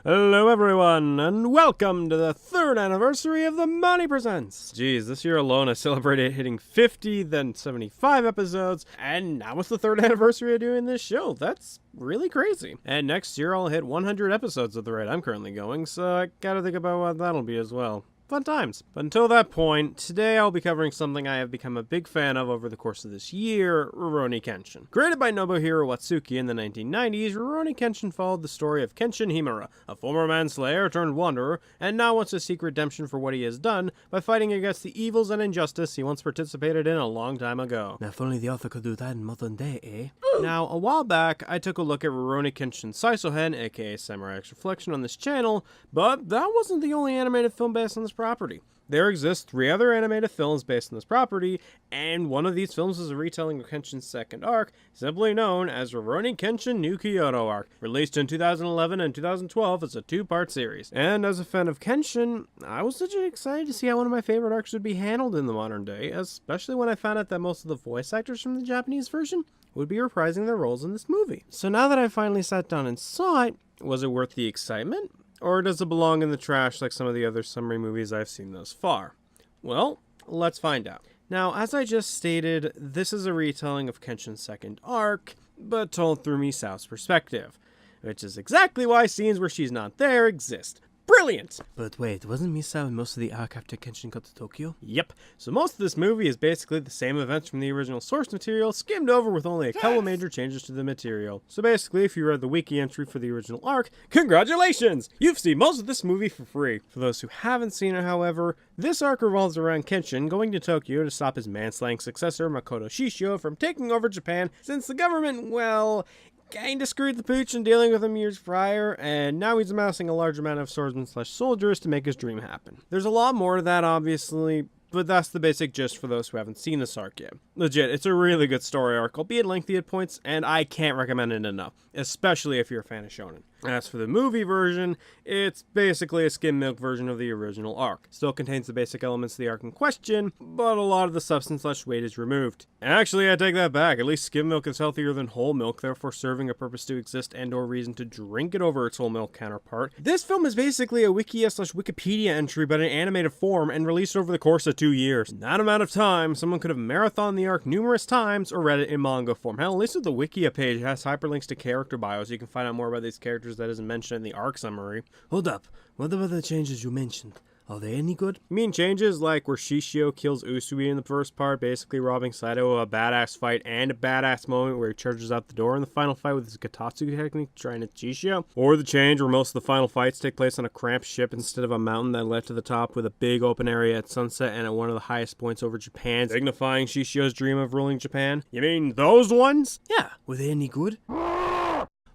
Hello everyone, and welcome to the 3rd anniversary of the Mounty Presents! Geez, this year alone I celebrated hitting 50, then 75 episodes, and now it's the 3rd anniversary of doing this show. That's really crazy. And next year I'll hit 100 episodes at the rate I'm currently going, so I gotta think about what that'll be as well. Fun times. But until that point, today I'll be covering something I have become a big fan of over the course of this year, Rurouni Kenshin. Created by Nobuhiro Watsuki in the 1990s, Rurouni Kenshin followed the story of Kenshin Himura, a former manslayer turned wanderer, and now wants to seek redemption for what he has done by fighting against the evils and injustice he once participated in a long time ago. Now, if only the author could do that in modern day, eh? Now, a while back, I took a look at Rurouni Kenshin Saisohen, aka Samurai X Reflection, on this channel, but that wasn't the only animated film based on this property. There exist 3 other animated films based on this property, and one of these films is a retelling of Kenshin's second arc, simply known as Rurouni Kenshin New Kyoto Arc, released in 2011 and 2012 as a 2-part series. And as a fan of Kenshin, I was legit excited to see how one of my favorite arcs would be handled in the modern day, especially when I found out that most of the voice actors from the Japanese version would be reprising their roles in this movie. So now that I finally sat down and saw it, was it worth the excitement? Or does it belong in the trash like some of the other summary movies I've seen thus far? Well, let's find out. Now, as I just stated, this is a retelling of Kenshin's second arc, but told through Misao's perspective, which is exactly why scenes where she's not there exist. Brilliant! But wait, wasn't Misao in most of the arc after Kenshin got to Tokyo? Yep. So most of this movie is basically the same events from the original source material, skimmed over with only a couple major changes to the material. So basically, if you read the wiki entry for the original arc, congratulations! You've seen most of this movie for free. For those who haven't seen it, however, this arc revolves around Kenshin going to Tokyo to stop his manslaying successor, Makoto Shishio, from taking over Japan, since the government, well, kinda screwed the pooch in dealing with him years prior, and now he's amassing a large amount of swordsmen/soldiers to make his dream happen. There's a lot more to that, obviously, but that's the basic gist for those who haven't seen this arc yet. Legit, it's a really good story arc, albeit lengthy at points, and I can't recommend it enough, especially if you're a fan of shonen. As for the movie version, it's basically a skim milk version of the original arc. Still contains the basic elements of the arc in question, but a lot of the substance/weight is removed. Actually, I take that back. At least skim milk is healthier than whole milk, therefore serving a purpose to exist and or reason to drink it over its whole milk counterpart. This film is basically a Wikia/Wikipedia entry but in animated form and released over the course of 2 years. In that amount of time, someone could have marathoned the arc numerous times or read it in manga form. Hell, at least with the Wikia page, it has hyperlinks to character bios. You can find out more about these characters that isn't mentioned in the arc summary. Hold up, what about the changes you mentioned? Are they any good? You mean changes like where Shishio kills Usui in the first part, basically robbing Saito of a badass fight and a badass moment where he charges out the door in the final fight with his Katatsu technique trying to Shishio? Or the change where most of the final fights take place on a cramped ship instead of a mountain that led to the top with a big open area at sunset and at one of the highest points over Japan, signifying Shishio's dream of ruling Japan? You mean those ones? Yeah, were they any good?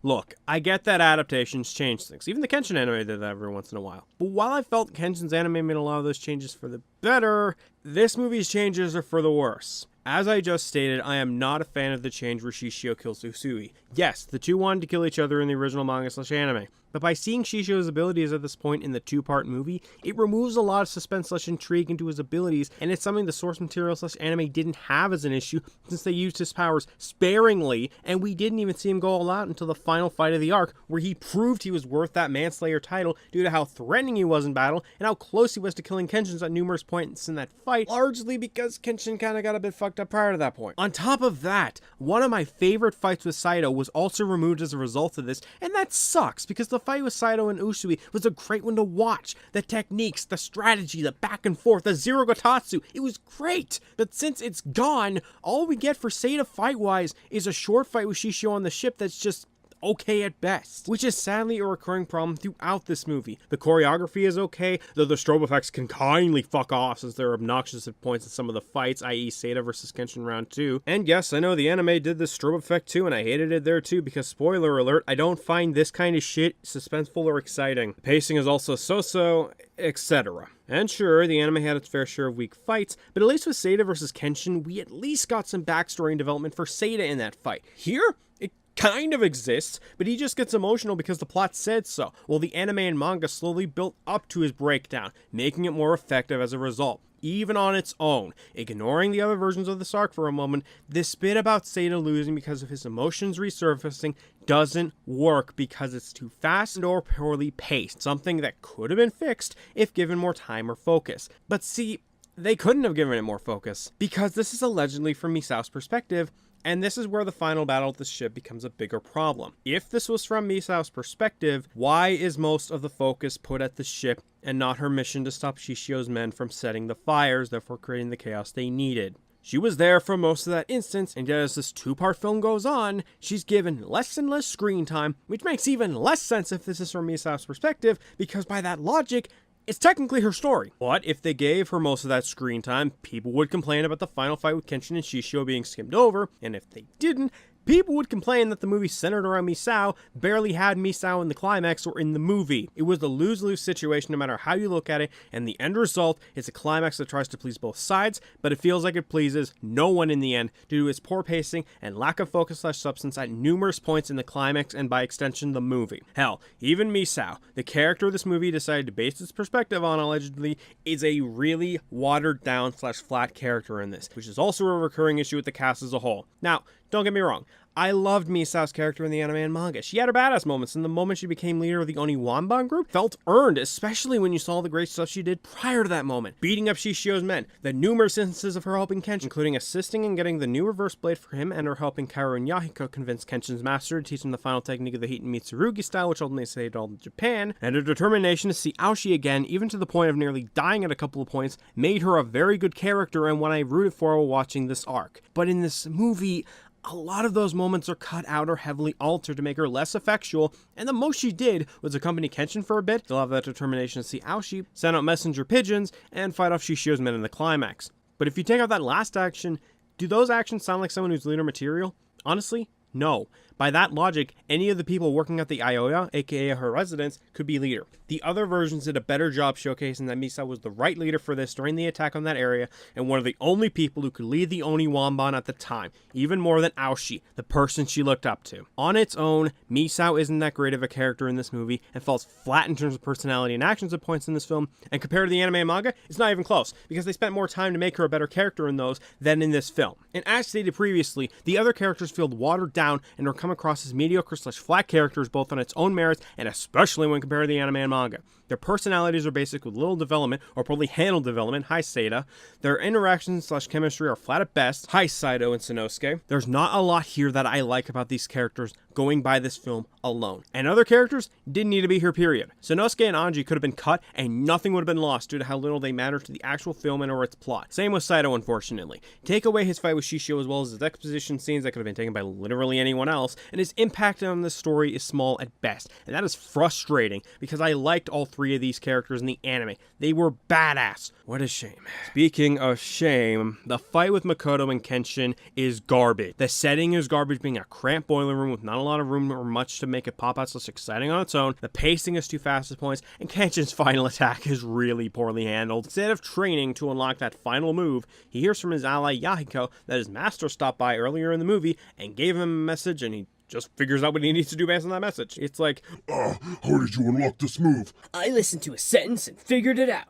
Look, I get that adaptations change things. Even the Kenshin anime did that every once in a while. But while I felt Kenshin's anime made a lot of those changes for the better, this movie's changes are for the worse. As I just stated, I am not a fan of the change where Shishio kills Usui. Yes, the two wanted to kill each other in the original manga/anime. But by seeing Shishio's abilities at this point in the 2-part movie, it removes a lot of suspense/intrigue into his abilities, and it's something the source material/anime didn't have as an issue since they used his powers sparingly, and we didn't even see him go all out until the final fight of the arc, where he proved he was worth that manslayer title due to how threatening he was in battle and how close he was to killing Kenshin at numerous points in that fight, largely because Kenshin kinda got a bit fucked up prior to that point. On top of that, one of my favorite fights with Saito was also removed as a result of this, and that sucks because the fight with Saito and Usui was a great one to watch. The techniques, the strategy, the back and forth, the zero Gotatsu, it was great. But since it's gone, all we get for Saito fight-wise is a short fight with Shishio on the ship that's just okay at best, which is sadly a recurring problem throughout this movie. The choreography is okay, though the strobe effects can kindly fuck off since they're obnoxious at points in some of the fights, i.e. Saito vs. Kenshin round 2. And yes, I know the anime did this strobe effect too, and I hated it there too, because spoiler alert, I don't find this kind of shit suspenseful or exciting. The pacing is also so-so, etc. And sure, the anime had its fair share of weak fights, but at least with Saito vs. Kenshin, we at least got some backstory and development for Saito in that fight. Here, it kind of exists, but he just gets emotional because the plot said so, while the anime and manga slowly built up to his breakdown, making it more effective as a result. even on its own. Ignoring the other versions of this arc for a moment, this bit about Seda losing because of his emotions resurfacing doesn't work because it's too fast or poorly paced, something that could have been fixed if given more time or focus. But see, they couldn't have given it more focus, because this is allegedly from Misao's perspective, and this is where the final battle of the ship becomes a bigger problem. If this was from Misao's perspective, why is most of the focus put at the ship and not her mission to stop Shishio's men from setting the fires, therefore creating the chaos they needed? She was there for most of that instance, and yet as this two-part film goes on, she's given less and less screen time, which makes even less sense if this is from Misao's perspective, because by that logic, it's technically her story. But if they gave her most of that screen time, people would complain about the final fight with Kenshin and Shishio being skimmed over, and if they didn't, people would complain that the movie centered around Misao barely had Misao in the climax or in the movie. It was a lose-lose situation no matter how you look at it, and the end result is a climax that tries to please both sides, but it feels like it pleases no one in the end due to its poor pacing and lack of focus/substance at numerous points in the climax and by extension the movie. Hell, even Misao, the character this movie decided to base its perspective on allegedly, is a really watered-down/flat character in this, which is also a recurring issue with the cast as a whole. Now, don't get me wrong, I loved Misao's character in the anime and manga. She had her badass moments, and the moment she became leader of the Oni Wanban group felt earned, especially when you saw the great stuff she did prior to that moment. Beating up Shishio's men, the numerous instances of her helping Kenshin, including assisting in getting the new reverse blade for him and her helping Kaoru and Yahiko convince Kenshin's master to teach him the final technique of the Heat and Mitsurugi style, which ultimately saved all of Japan, and her determination to see Aoshi again, even to the point of nearly dying at a couple of points, made her a very good character and one I rooted for while watching this arc. But in this movie, a lot of those moments are cut out or heavily altered to make her less effectual, and the most she did was accompany Kenshin for a bit, still have that determination to see Aoshi, send out messenger pigeons, and fight off Shishio's men in the climax. But if you take out that last action, do those actions sound like someone who's leader material? Honestly, no. By that logic, any of the people working at the Aoya, aka her residence, could be leader. The other versions did a better job showcasing that Misao was the right leader for this during the attack on that area, and one of the only people who could lead the Oni Wanban at the time, even more than Aoshi, the person she looked up to. On its own, Misao isn't that great of a character in this movie, and falls flat in terms of personality and actions at points in this film, and compared to the anime and manga, it's not even close, because they spent more time to make her a better character in those than in this film. And as stated previously, the other characters feel watered down and are come across as mediocre/flat characters both on its own merits and especially when compared to the anime and manga. Their personalities are basic with little development or poorly handled development, hi Seda. Their interactions/chemistry are flat at best, hi Saito and Sanosuke. There's not a lot here that I like about these characters going by this film alone. And other characters didn't need to be here, period. Sanosuke and Anji could have been cut and nothing would have been lost due to how little they matter to the actual film and or its plot. Same with Saito, unfortunately. Take away his fight with Shishio as well as his exposition scenes that could have been taken by literally anyone else, and his impact on this story is small at best. And that is frustrating because I liked all three of these characters in the anime. They were badass. What a shame. Speaking of shame, the fight with Makoto and Kenshin is garbage. The setting is garbage, being a cramped boiler room with not a lot of room or much to make it pop out so it's exciting on its own. The pacing is too fast at points, and Kenshin's final attack is really poorly handled. Instead of training to unlock that final move, he hears from his ally Yahiko that his master stopped by earlier in the movie and gave him a message, and he just figures out what he needs to do based on that message. It's like, how did you unlock this move? I listened to a sentence and figured it out.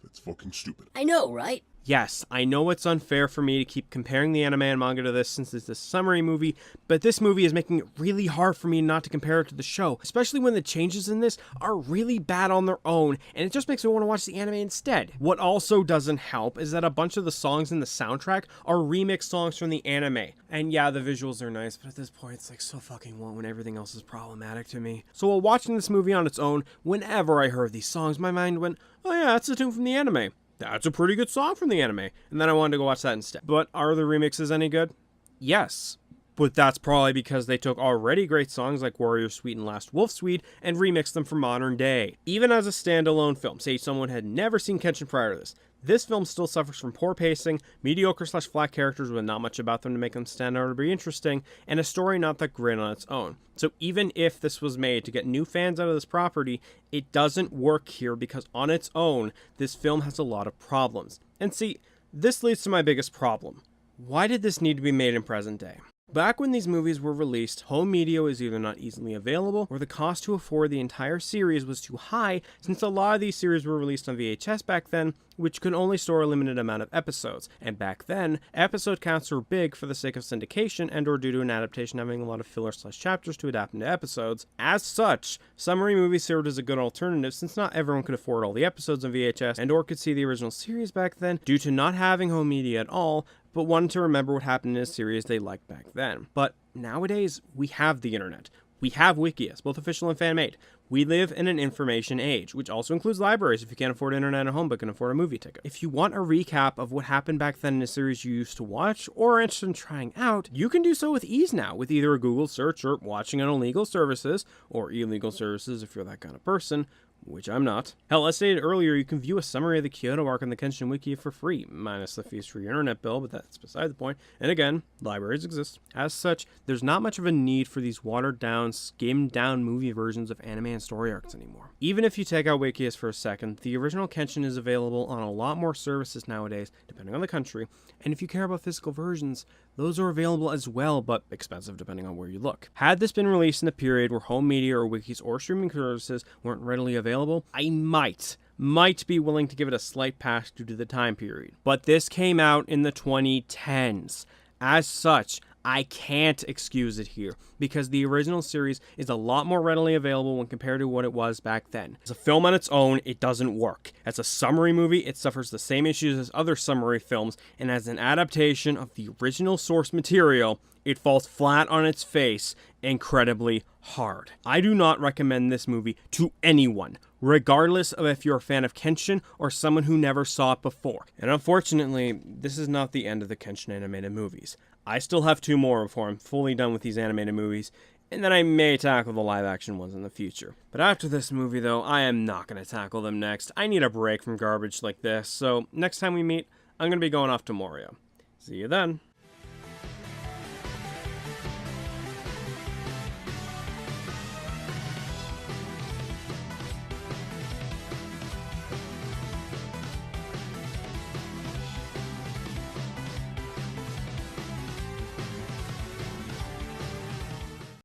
That's fucking stupid. I know, right? yes, I know it's unfair for me to keep comparing the anime and manga to this since it's a summary movie, but this movie is making it really hard for me not to compare it to the show, especially when the changes in this are really bad on their own, and it just makes me want to watch the anime instead. What also doesn't help is that a bunch of the songs in the soundtrack are remixed songs from the anime. And yeah, the visuals are nice, but at this point it's like so fucking what when everything else is problematic to me. So while watching this movie on its own, whenever I heard these songs, my mind went, oh yeah, that's a tune from the anime. That's a pretty good song from the anime. And then I wanted to go watch that instead. But are the remixes any good? Yes. But that's probably because they took already great songs like Warrior Suite and Last Wolf Suite and remixed them for modern day. Even as a standalone film, say someone had never seen Kenshin prior to this film still suffers from poor pacing, mediocre/flat characters with not much about them to make them stand out or be interesting, and a story not that great on its own. So even if this was made to get new fans out of this property, it doesn't work here because on its own, this film has a lot of problems. And see, this leads to my biggest problem. Why did this need to be made in present day? Back when these movies were released, home media was either not easily available, or the cost to afford the entire series was too high, since a lot of these series were released on VHS back then, which could only store a limited amount of episodes, and back then, episode counts were big for the sake of syndication and or due to an adaptation having a lot of filler/chapters to adapt into episodes. As such, summary movies served as a good alternative since not everyone could afford all the episodes on VHS and or could see the original series back then due to not having home media at all, but wanted to remember what happened in a series they liked back then. But nowadays, we have the internet. We have wikis, both official and fan-made. We live in an information age, which also includes libraries if you can't afford internet at home but can afford a movie ticket. If you want a recap of what happened back then in a series you used to watch or are interested in trying out, you can do so with ease now with either a Google search or watching on illegal services, or illegal services if you're that kind of person, which I'm not. Hell, as stated earlier, you can view a summary of the Kyoto Arc on the Kenshin Wiki for free, minus the fees for your internet bill, but that's beside the point. And again, libraries exist. As such, there's not much of a need for these watered-down, skimmed-down movie versions of anime and story arcs anymore. Even if you take out wikis for a second, the original Kenshin is available on a lot more services nowadays, depending on the country, and if you care about physical versions, those are available as well, but expensive depending on where you look. Had this been released in a period where home media or wikis or streaming services weren't readily available, I might be willing to give it a slight pass due to the time period. But this came out in the 2010s. As such, I can't excuse it here, because the original series is a lot more readily available when compared to what it was back then. As a film on its own, it doesn't work. As a summary movie, it suffers the same issues as other summary films, and as an adaptation of the original source material, it falls flat on its face incredibly hard. I do not recommend this movie to anyone, regardless of if you're a fan of Kenshin or someone who never saw it before. And unfortunately, this is not the end of the Kenshin animated movies. I still have 2 more before I'm fully done with these animated movies, and then I may tackle the live-action ones in the future. But after this movie, though, I am not going to tackle them next. I need a break from garbage like this, so next time we meet, I'm going to be going off to Morio. See you then.